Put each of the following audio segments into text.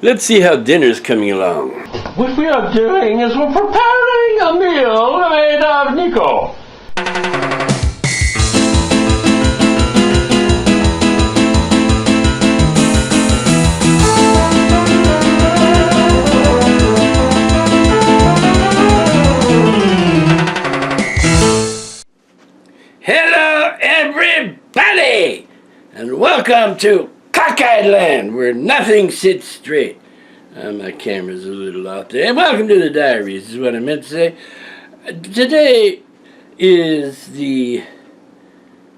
Let's see how dinner's coming along. What we are doing is we're preparing a meal made of Nico. Hello, everybody, and welcome to Cockeyed Land, where nothing sits straight. My camera's a little off there. And welcome to the diaries, is what I meant to say. Today is the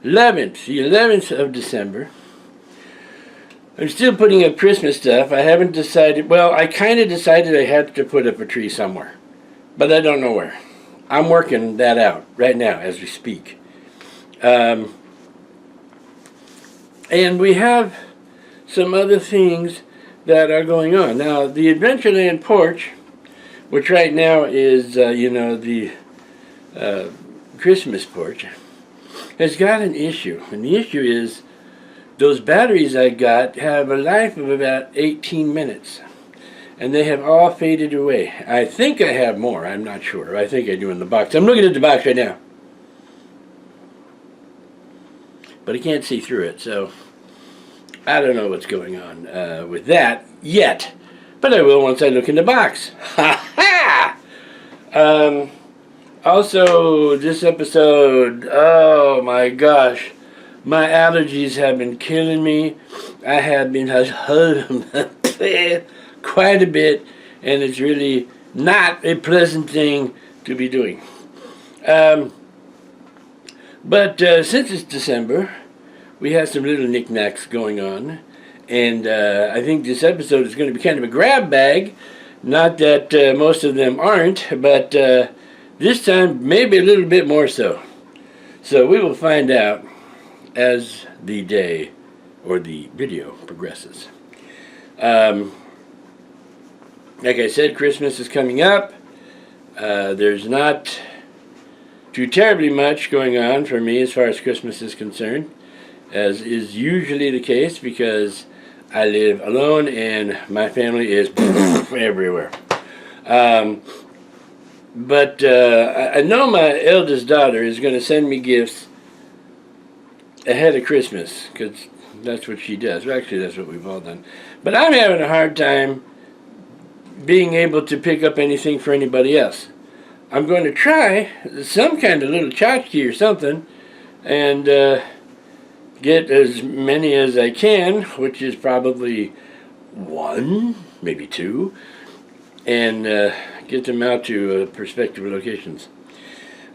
11th of December. I'm still putting up Christmas stuff. I haven't decided, well, I kind of decided I had to put up a tree somewhere, but I don't know where. I'm working that out right now as we speak. And we have some other things that are going on. Now, the Adventureland porch, which right now is, the Christmas porch, has got an issue. And the issue is those batteries I got have a life of about 18 minutes. And they have all faded away. I think I have more. I'm not sure. I think I do in the box. I'm looking at the box right now. But I can't see through it, so I don't know what's going on with that yet. But I will once I look in the box. Ha ha! Also, this episode, oh my gosh, my allergies have been killing me. I have been quite a bit, and it's really not a pleasant thing to be doing. But since it's December, we have some little knickknacks going on, and I think this episode is going to be kind of a grab bag. Not that most of them aren't, but this time maybe a little bit more so. So we will find out as the day or the video progresses. Like I said, Christmas is coming up. There's not too terribly much going on for me as far as Christmas is concerned, as is usually the case because I live alone and my family is everywhere. But I know my eldest daughter is going to send me gifts ahead of Christmas, because that's what she does. Well, actually, that's what we've all done. But I'm having a hard time being able to pick up anything for anybody else. I'm going to try some kind of little tchotchke or something and get as many as I can, which is probably one, maybe two, and get them out to prospective locations.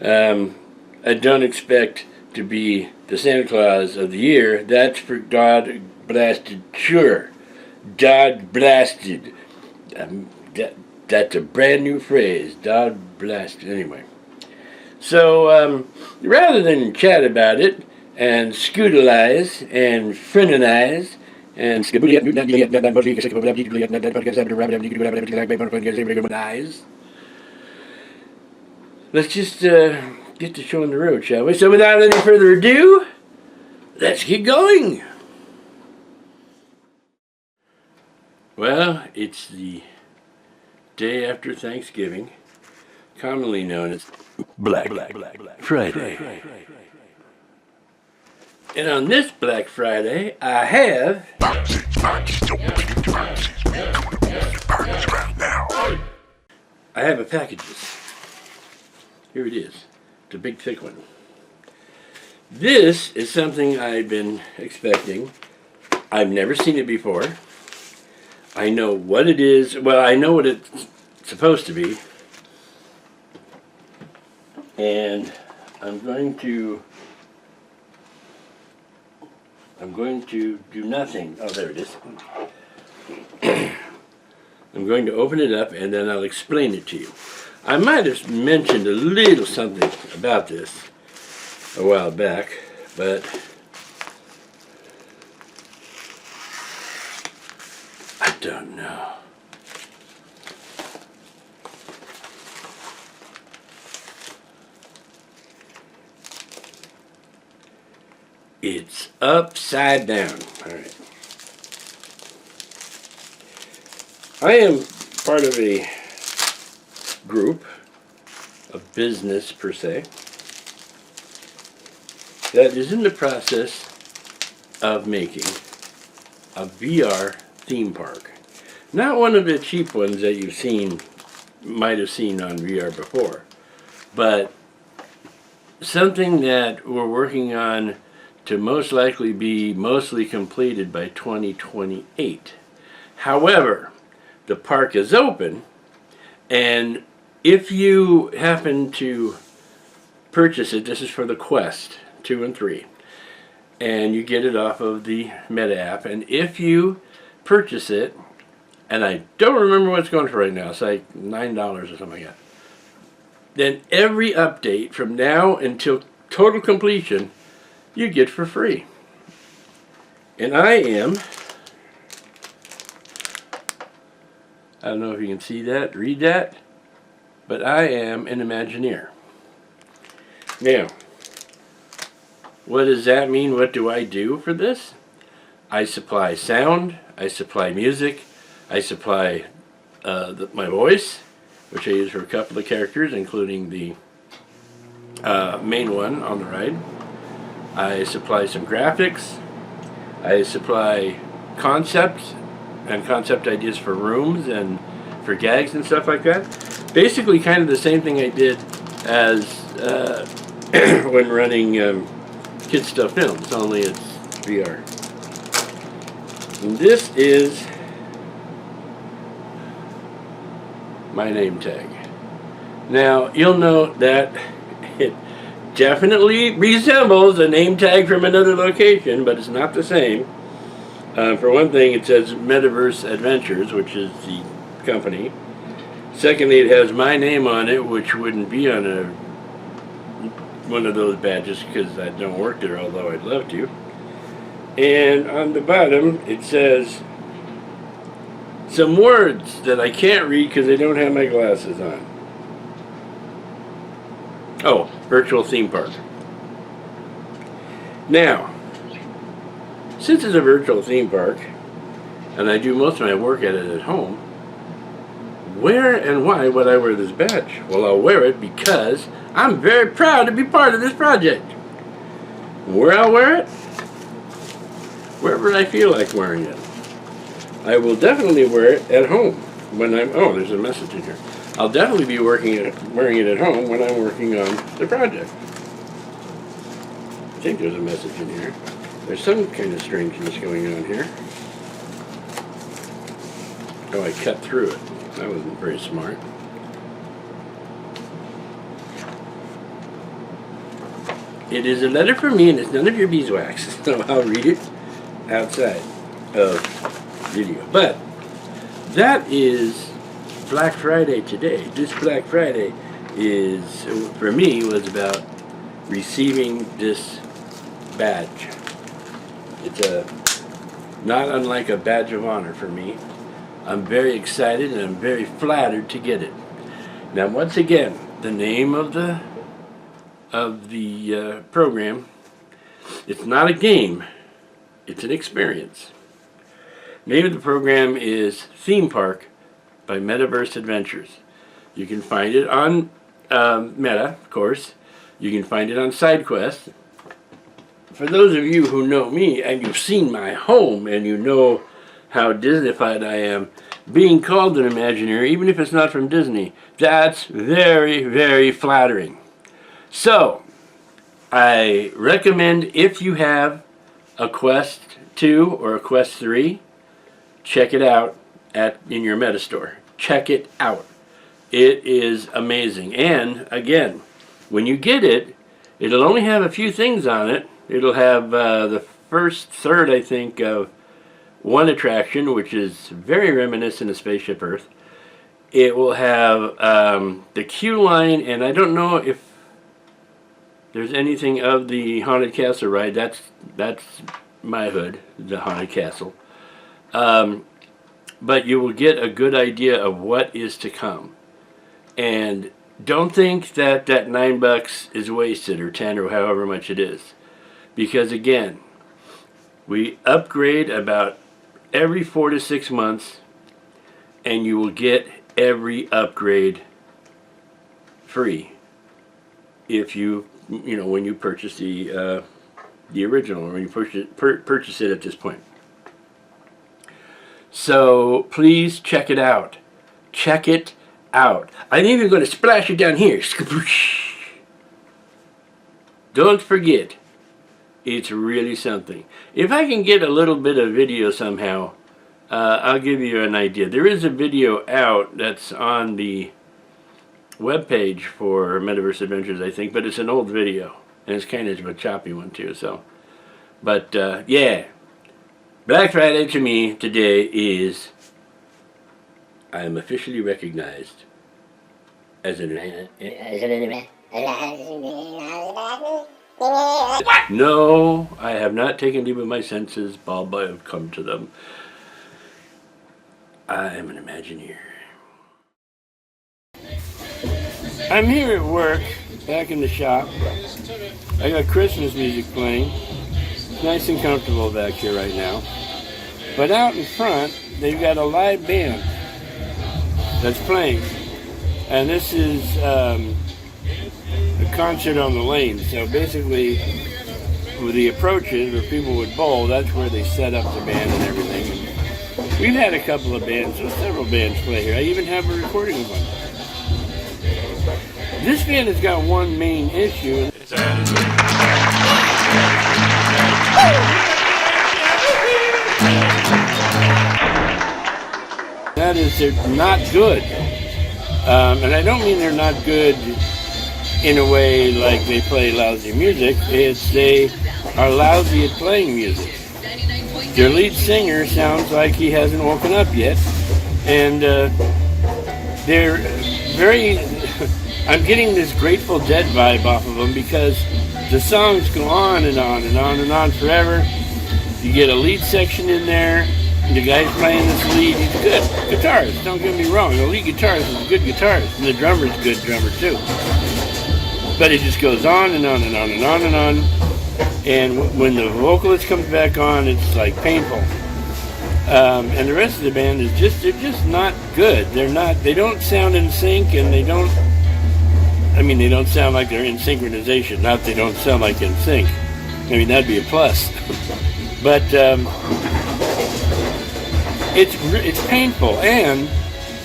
I don't expect to be the Santa Claus of the year. That's for God blasted sure. God blasted. That's a brand new phrase. God blessed. Anyway. So, rather than chat about it, and scootalize, and friendize, and let's just get the show on the road, shall we? So without any further ado, let's get going. Well, it's the day after Thanksgiving, commonly known as Black Friday. And on this Black Friday, I have a packages. Here it is. It's a big thick one. This is something I've been expecting. I've never seen it before. I know what it is. Well, I know what it's supposed to be. And I'm going to do nothing. Oh, there it is. I'm going to open it up and then I'll explain it to you. I might have mentioned a little something about this a while back, but I don't know. It's upside down. All right. I am part of a group, a business per se, that is in the process of making a VR theme park. Not one of the cheap ones that you've seen, might have seen on VR before, but something that we're working on to most likely be mostly completed by 2028. However, the park is open, and if you happen to purchase it, this is for the Quest 2 and 3, and you get it off of the Meta app, and if you purchase it, and I don't remember what it's going for right now, it's like $9 or something like that, then every update from now until total completion you get for free. And I don't know if you can see that, read that, but I am an Imagineer. Now, what does that mean? What do I do for this? I supply sound, I supply music, I supply my voice, which I use for a couple of characters, including the main one on the right. I supply some graphics. I supply concepts and concept ideas for rooms and for gags and stuff like that. Basically kind of the same thing I did as when running Kid Stuff Films, only it's VR. And this is my name tag. Now, you'll note that it definitely resembles a name tag from another location, but it's not the same. For one thing, it says Metaverse Adventures, which is the company. Secondly, it has my name on it, which wouldn't be on one of those badges because I don't work there, although I'd love to. And on the bottom, it says some words that I can't read because I don't have my glasses on. Oh, virtual theme park. Now, since it's a virtual theme park, and I do most of my work at it at home, where and why would I wear this badge? Well, I'll wear it because I'm very proud to be part of this project. Where I'll wear it? Wherever I feel like wearing it. I will definitely wear it at home when I'm... Oh, there's a message in here. I'll definitely be wearing it at home when I'm working on the project. I think there's a message in here. There's some kind of strangeness going on here. Oh, I cut through it. That wasn't very smart. It is a letter from me, and it's none of your beeswax, so I'll read it outside of video. But that is Black Friday today. This Black Friday is, for me, was about receiving this badge. It's not unlike a badge of honor for me. I'm very excited and I'm very flattered to get it. Now, once again, the name of the program, it's not a game, it's an experience. The name of the program is Theme Park by Metaverse Adventures. You can find it on Meta, of course. You can find it on SideQuest. For those of you who know me and you've seen my home and you know how Disneyfied I am, being called an Imagineer, even if it's not from Disney, that's very, very flattering. So, I recommend if you have a Quest 2 or a Quest 3, check it out in your Meta store. Check it out. It is amazing. And, again, when you get it, it'll only have a few things on it. It'll have the first third, I think, of one attraction, which is very reminiscent of Spaceship Earth. It will have the queue line, and I don't know if there's anything of the Haunted Castle ride. That's my hood, the Haunted Castle. But you will get a good idea of what is to come. And don't think that $9 is wasted, or 10, or however much it is. Because again, we upgrade about every 4 to 6 months, and you will get every upgrade free if you know, when you purchase the original, or when you purchase it at this point. So please check it out. Check it out. I'm even going to splash it down here. Don't forget, it's really something. If I can get a little bit of video somehow, I'll give you an idea. There is a video out that's on the webpage for Metaverse Adventures, I think, but it's an old video, and it's kind of a choppy one too. So, but yeah, Black Friday to me today is, I am officially recognized as an No, I have not taken leave of my senses, Bob. I have come to them. I am an Imagineer. I'm here at work, back in the shop. I got Christmas music playing. It's nice and comfortable back here right now. But out in front, they've got a live band that's playing. And this is a concert on the lane. So basically, with the approaches where people would bowl, that's where they set up the band and everything. And we've had a couple of bands, or several bands play here. I even have a recording of one. This band has got one main issue. That is, they're not good. And I don't mean they're not good in a way like they play lousy music. It's they are lousy at playing music. Their lead singer sounds like he hasn't woken up yet. And they're very... I'm getting this Grateful Dead vibe off of them because the songs go on and on and on and on forever. You get a lead section in there. The guy's playing this lead. He's good guitarist, don't get me wrong. The lead guitarist is a good guitarist, and the drummer's a good drummer too. But it just goes on and on and on and on and on. And when the vocalist comes back on, it's like painful. And the rest of the band is they're just not good. They don't sound in sync, and they don't sound like they're in synchronization. Not they don't sound like in sync. I mean, that'd be a plus. But it's painful, and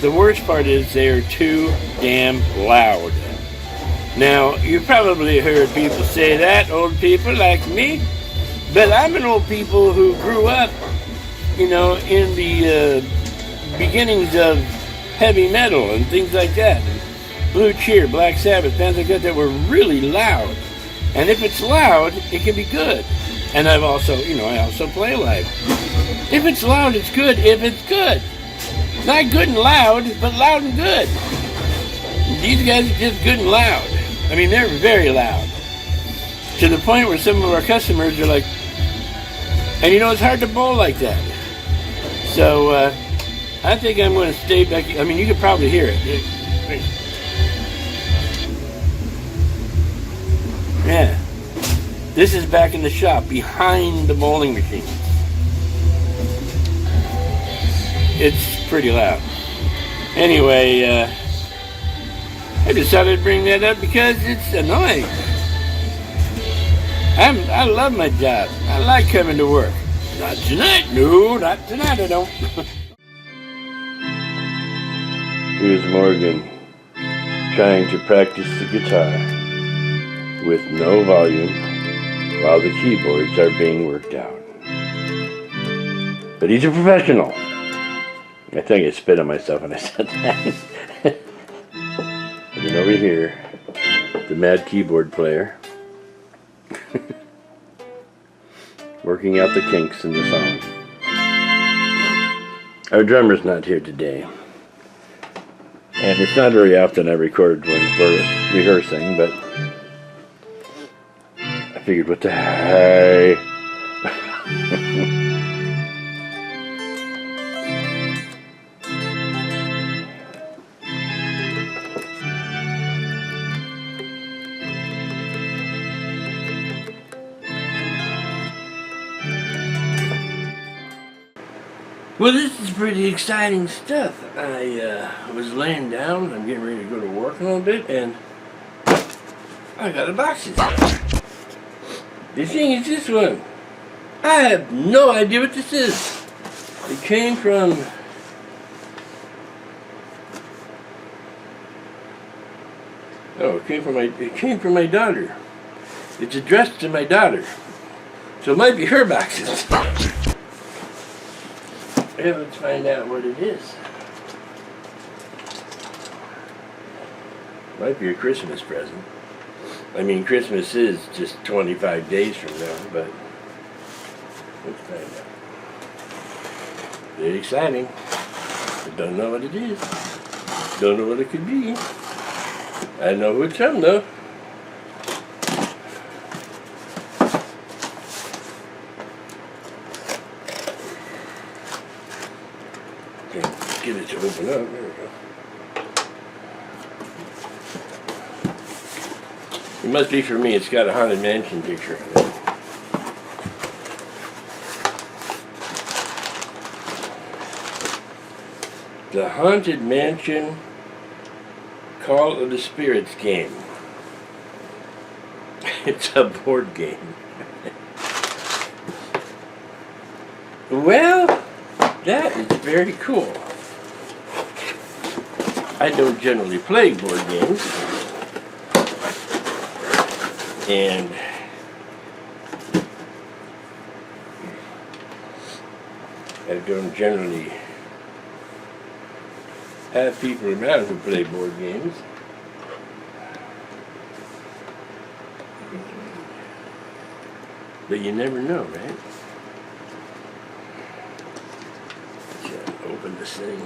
the worst part is they're too damn loud. Now, you've probably heard people say that, old people like me, but I'm an old people who grew up, in the beginnings of heavy metal and things like that. Blue Cheer, Black Sabbath, bands like that were really loud. And if it's loud, it can be good. And I've also, I also play live. If it's loud, it's good. If it's good. Not good and loud, but loud and good. These guys are just good and loud. I mean, they're very loud. To the point where some of our customers are like, and it's hard to bowl like that. So, I think I'm going to stay back. I mean, you could probably hear it. Yeah. This is back in the shop, behind the bowling machine. It's pretty loud. Anyway, I decided to bring that up because it's annoying. I love my job. I like coming to work. Not tonight. No, not tonight I don't. Here's Morgan trying to practice the guitar with no volume while the keyboards are being worked out. But he's a professional. I think I spit on myself when I said that. And then over here, the mad keyboard player working out the kinks in the song. Our drummer's not here today. And it's not very often I record when we're rehearsing, but I figured, what the hey. Well, this is pretty exciting stuff. I was laying down. I'm getting ready to go to work in a little bit, and I got a box of stuff. The thing is this one. I have no idea what this is. It came from... Oh, it came from my daughter. It's addressed to my daughter. So it might be her boxes. Yeah, let's find out what it is. Might be a Christmas present. I mean, Christmas is just 25 days from now, but let's find out. Very exciting. I don't know what it is. Don't know what it could be. I know who it's from, though. Get it to open up. There we go. It must be for me. It's got a Haunted Mansion picture on it. The Haunted Mansion Call of the Spirits game. It's a board game. Well, that is very cool. I don't generally play board games, and I don't generally have people around who play board games. But you never know, right? Let's open this thing.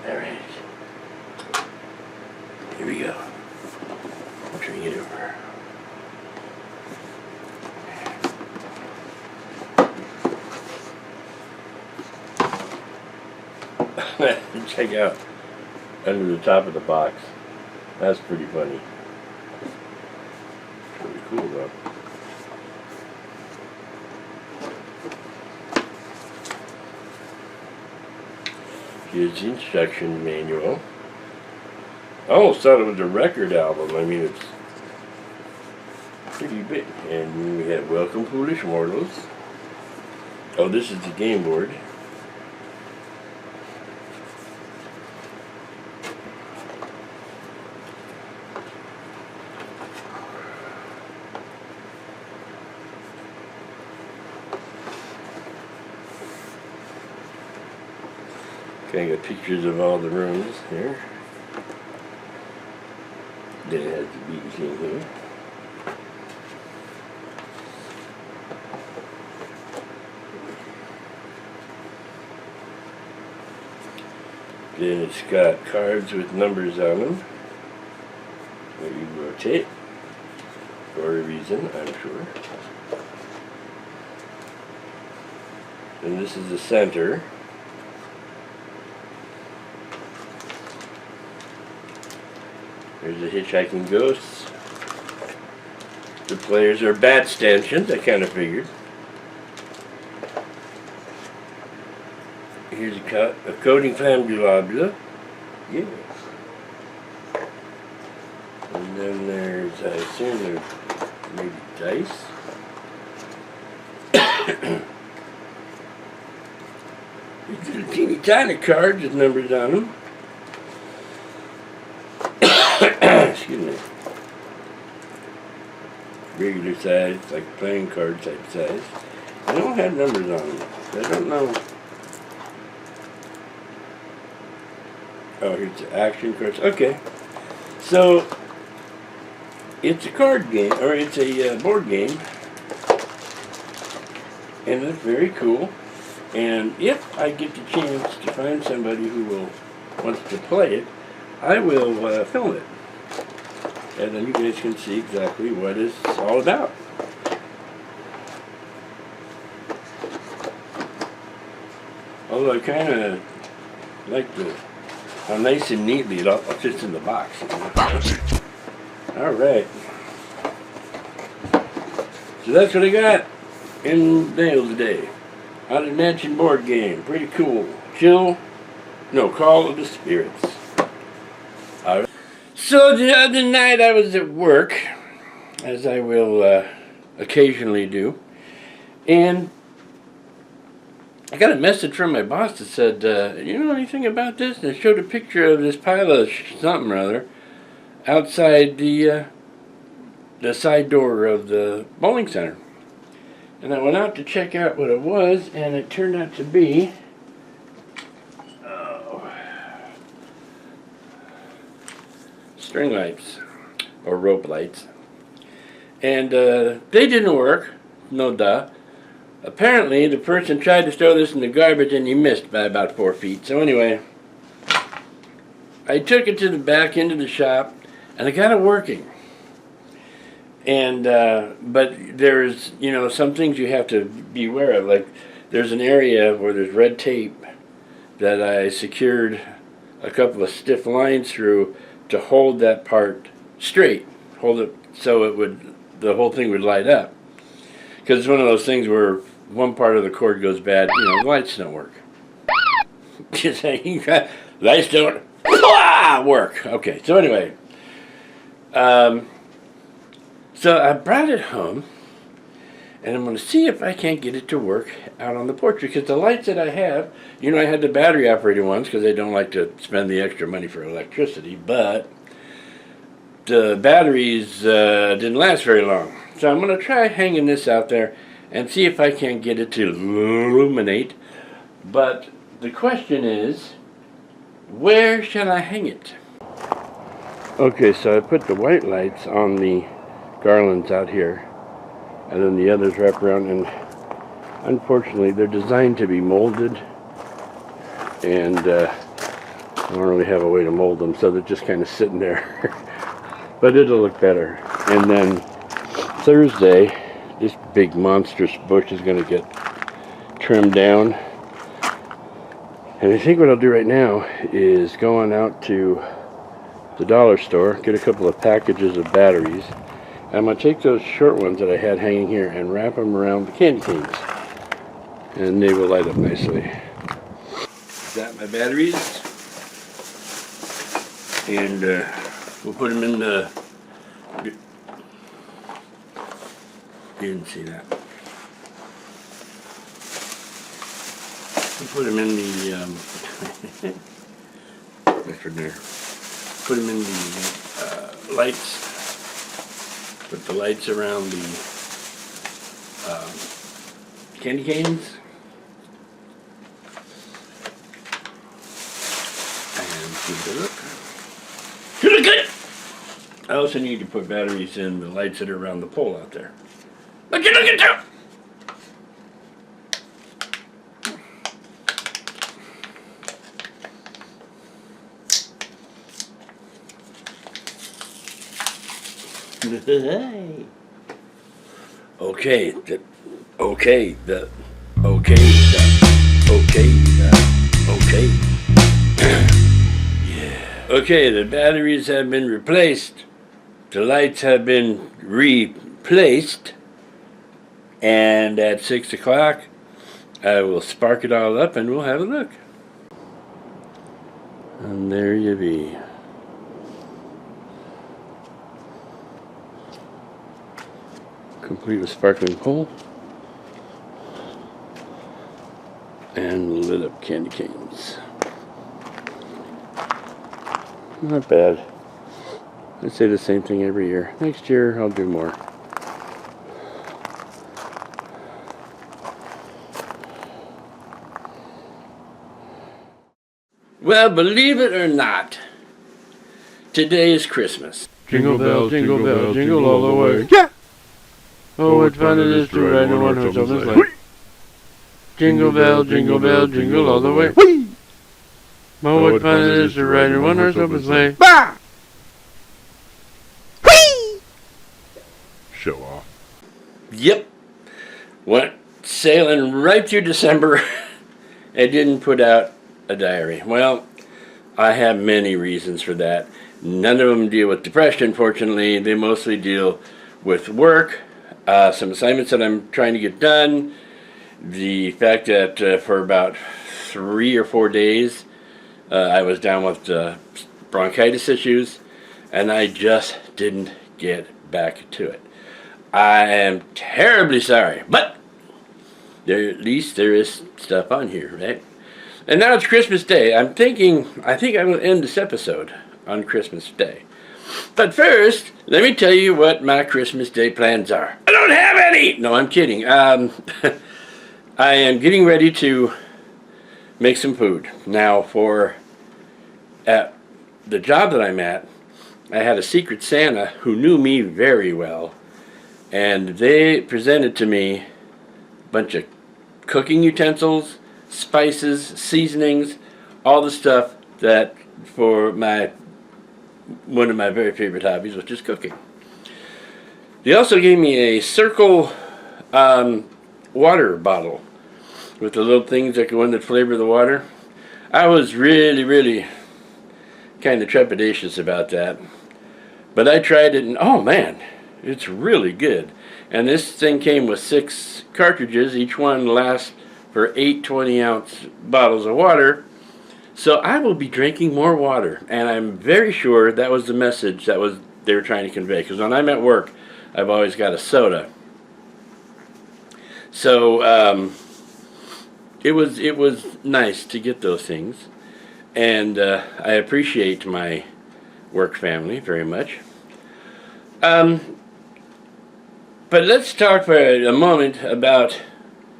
Alright. Here we go. Bring it over. Check out under the top of the box. That's pretty funny. Pretty cool though. Here's the instruction manual. I almost thought it was a record album. I mean, it's pretty big. And we have Welcome Foolish Mortals. Oh, this is the game board. Okay, I got pictures of all the rooms here. Then it has the bees in here. Then it's got cards with numbers on them that you rotate for a reason, I'm sure. And this is the center. There's the Hitchhiking Ghosts. The players are bat stanchions, I kind of figured. Here's a coding flammable. Yeah. And then there's, I assume there's maybe dice. These little teeny tiny cards with numbers on them. Excuse me. Regular size, like playing card type size. I don't have numbers on them. I don't know. Oh, here's the action cards. Okay. So, it's a card game, or it's a board game. And it's very cool. And if I get the chance to find somebody who wants to play it, I will film it. And then you guys can see exactly what it's all about. Although I kind of like how nice and neatly it all fits in the box. You know? All right. So that's what I got in mail today. Haunted Mansion board game. Pretty cool. Call of the Spirits. All right. So the other night I was at work, as I will occasionally do, and I got a message from my boss that said, you know anything about this? And it showed a picture of this pile of something or other outside the side door of the bowling center. And I went out to check out what it was, and it turned out to be string lights, or rope lights. And they didn't work, no duh. Apparently, the person tried to throw this in the garbage and he missed by about 4 feet. So anyway, I took it to the back end of the shop and I got it working. And, but there's, some things you have to be aware of. Like, there's an area where there's red tape that I secured a couple of stiff lines through to hold that part straight. Hold it so the whole thing would light up. Because it's one of those things where one part of the cord goes bad, the lights don't work. Lights don't work. Okay, so anyway. So I brought it home, and I'm going to see if I can't get it to work out on the porch. Because the lights that I have, I had the battery operated ones because I don't like to spend the extra money for electricity. But the batteries didn't last very long. So I'm going to try hanging this out there and see if I can get it to illuminate. But the question is, where shall I hang it? Okay, so I put the white lights on the garlands out here, and then the others wrap around, and unfortunately they're designed to be molded, and I don't really have a way to mold them, so they're just kind of sitting there. But it'll look better. And then Thursday, this big monstrous bush is going to get trimmed down. And I think what I'll do right now is go on out to the dollar store, get a couple of packages of batteries. I'm going to take those short ones that I had hanging here and wrap them around the candy canes. And they will light up nicely. Got my batteries. And we'll put them in the... You didn't see that. We'll put them in the... Put them in the lights. Put the lights around the candy canes. And keep it up. I also need to put batteries in the lights that are around the pole out there. Look at that! Okay, the batteries have been replaced. The lights have been replaced. And at 6 o'clock, I will spark it all up and we'll have a look. And there you be. Complete with sparkling pole. And lit up candy canes. Not bad. I say the same thing every year. Next year, I'll do more. Well, believe it or not, today is Christmas. Jingle bell, jingle all the way. Yeah! Oh, what fun it is to ride in one horse open sleigh. Jingle bell, jingle all the way. Whee! Oh, what fun it is to ride in one horse open sleigh. Bah! Whee! Show off. Yep. Went sailing right through December and didn't put out a diary. Well, I have many reasons for that. None of them deal with depression, fortunately. They mostly deal with work, some assignments that I'm trying to get done, the fact that for about 3 or 4 days I was down with bronchitis issues, and I just didn't get back to it. I am terribly sorry, but at least there is stuff on here, right? And now it's Christmas Day. I think I will end this episode on Christmas Day. But first, let me tell you what my Christmas Day plans are. I don't have any! No, I'm kidding. I am getting ready to make some food. Now, at the job that I'm at, I had a Secret Santa who knew me very well, and they presented to me a bunch of cooking utensils, spices, seasonings, all the stuff that for one of my very favorite hobbies, which is cooking. They also gave me a circle water bottle with the little things that go in that flavor the water. I was really kind of trepidatious about that, but I tried it, and oh man, it's really good. And this thing came with 6 cartridges. Each one lasts for 8 20-ounce bottles of water. So I will be drinking more water, and I'm very sure that was the message they were trying to convey. Because when I'm at work, I've always got a soda. So it was nice to get those things, and I appreciate my work family very much. But let's talk for a moment about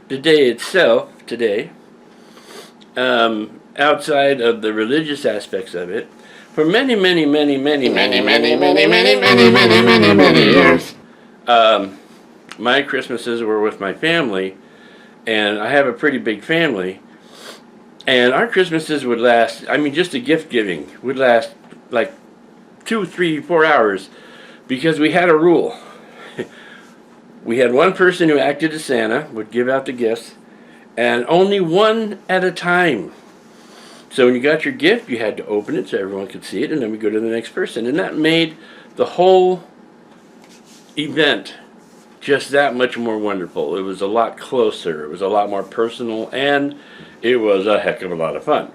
the day itself today. Outside of the religious aspects of it, for many years, my Christmases were with my family, and I have a pretty big family, and our Christmases would last, just the gift giving would last like 2, 3, 4 hours, because we had a rule. We had one person who acted as Santa, would give out the gifts, and only one at a time. So when you got your gift, you had to open it so everyone could see it, and then we go to the next person. And that made the whole event just that much more wonderful. It was a lot closer. It was a lot more personal, and it was a heck of a lot of fun.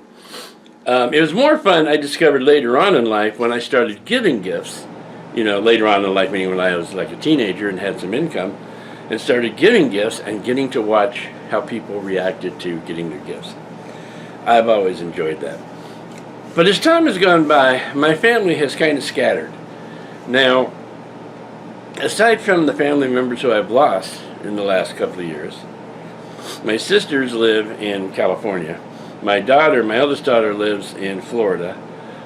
It was more fun, I discovered later on in life, when I started giving gifts. Later on in life, meaning when I was like a teenager and had some income, and started giving gifts and getting to watch how people reacted to getting their gifts. I've always enjoyed that. But as time has gone by, my family has kind of scattered. Now, aside from the family members who I've lost in the last couple of years, my sisters live in California. My eldest daughter, lives in Florida.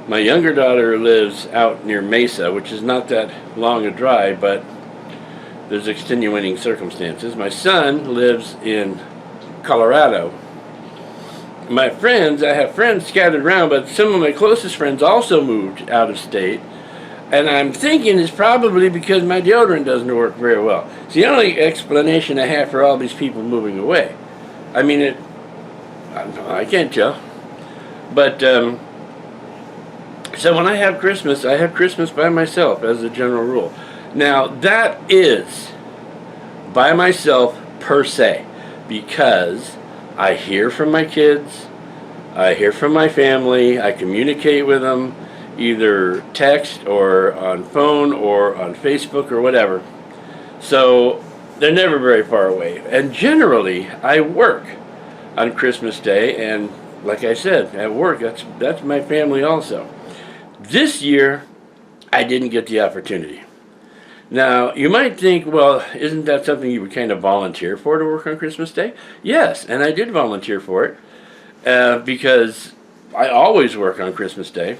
My younger daughter lives out near Mesa, which is not that long a drive, but there's extenuating circumstances. My son lives in Colorado. I have friends scattered around, but some of my closest friends also moved out of state. And I'm thinking it's probably because my deodorant doesn't work very well. It's the only explanation I have for all these people moving away. I can't tell. But, so when I have Christmas by myself as a general rule. Now, that is by myself per se, because I hear from my kids, I hear from my family, I communicate with them, either text or on phone or on Facebook or whatever. So they're never very far away. And generally, I work on Christmas Day, and like I said, at work, that's my family also. This year, I didn't get the opportunity. Now, you might think, well, isn't that something you would kind of volunteer for, to work on Christmas Day? Yes, and I did volunteer for it, because I always work on Christmas Day.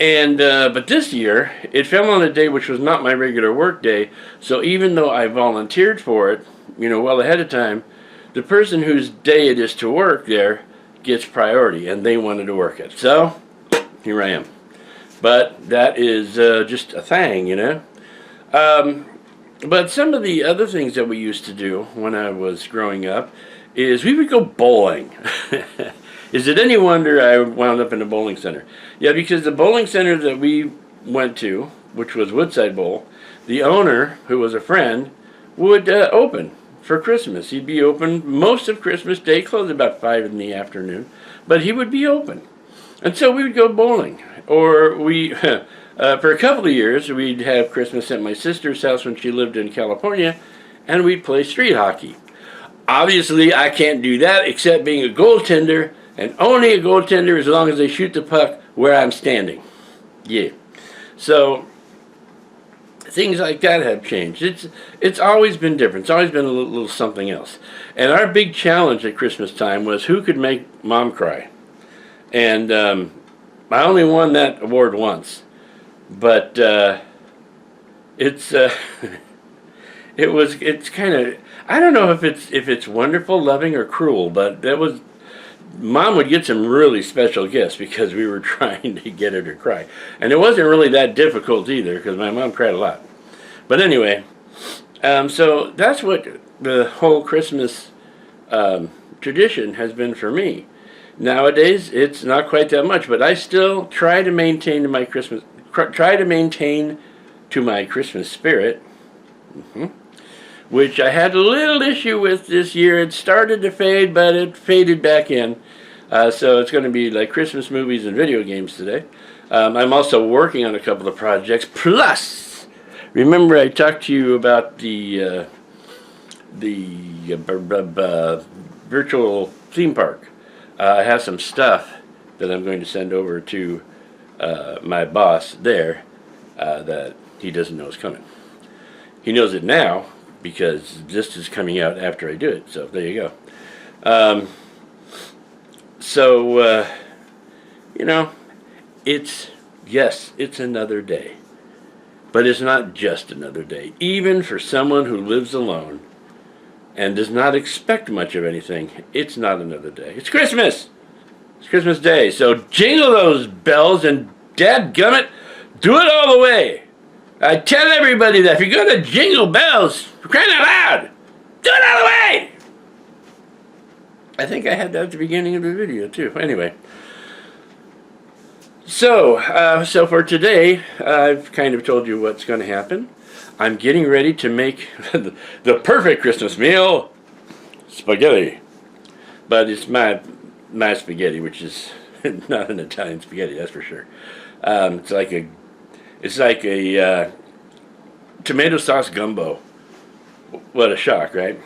And but this year, it fell on a day which was not my regular work day, so even though I volunteered for it, well ahead of time, the person whose day it is to work there gets priority, and they wanted to work it. So, here I am. But that is just a thing, But some of the other things that we used to do when I was growing up is we would go bowling. Is it any wonder I wound up in a bowling center? Yeah, because the bowling center that we went to, which was Woodside Bowl, the owner, who was a friend, would open for Christmas. He'd be open most of Christmas Day, closed about 5 in the afternoon, but he would be open. And so we would go bowling. Or we, for a couple of years, we'd have Christmas at my sister's house when she lived in California, and we'd play street hockey. Obviously, I can't do that except being a goaltender, and only a goaltender as long as they shoot the puck where I'm standing. Yeah. So things like that have changed. It's always been different. It's always been a little something else. And our big challenge at Christmas time was who could make Mom cry. And I only won that award once, but it's kind of, I don't know if it's wonderful, loving, or cruel, but Mom would get some really special gifts because we were trying to get her to cry. And it wasn't really that difficult either because my mom cried a lot. But anyway, so that's what the whole Christmas tradition has been for me. Nowadays, it's not quite that much, but I still try to maintain to my Christmas spirit, which I had a little issue with this year. It started to fade, but it faded back in. So it's going to be like Christmas movies and video games today. I'm also working on a couple of projects. Plus, remember I talked to you about the virtual theme park. I have some stuff that I'm going to send over to my boss there that he doesn't know is coming. He knows it now because this is coming out after I do it. So there you go. You know, it's another day. But it's not just another day. Even for someone who lives alone and does not expect much of anything, it's not another day. It's Christmas! It's Christmas Day, so jingle those bells and dadgummit, do it all the way! I tell everybody that if you're going to jingle bells, for crying out loud, do it all the way! I think I had that at the beginning of the video too. Anyway. So for today, I've kind of told you what's going to happen. I'm getting ready to make the perfect Christmas meal, spaghetti. But it's my spaghetti, which is not an Italian spaghetti, that's for sure. It's like a tomato sauce gumbo. What a shock, right?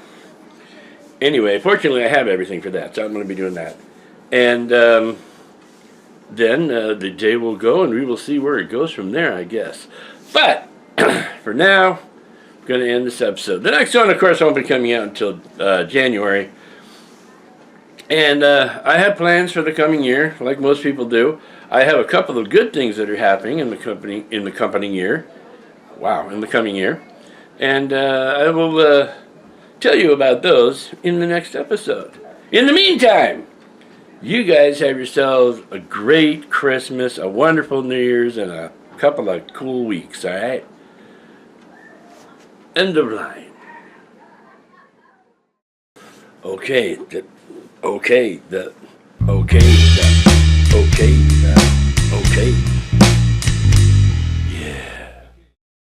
Anyway, fortunately I have everything for that, so I'm going to be doing that. And then the day will go and we will see where it goes from there, I guess. But for now, I'm going to end this episode. The next one, of course, won't be coming out until January. And I have plans for the coming year, like most people do. I have a couple of good things that are happening in the coming year. Wow, in the coming year. And I will tell you about those in the next episode. In the meantime, you guys have yourselves a great Christmas, a wonderful New Year's, and a couple of cool weeks, all right? End of line. Okay.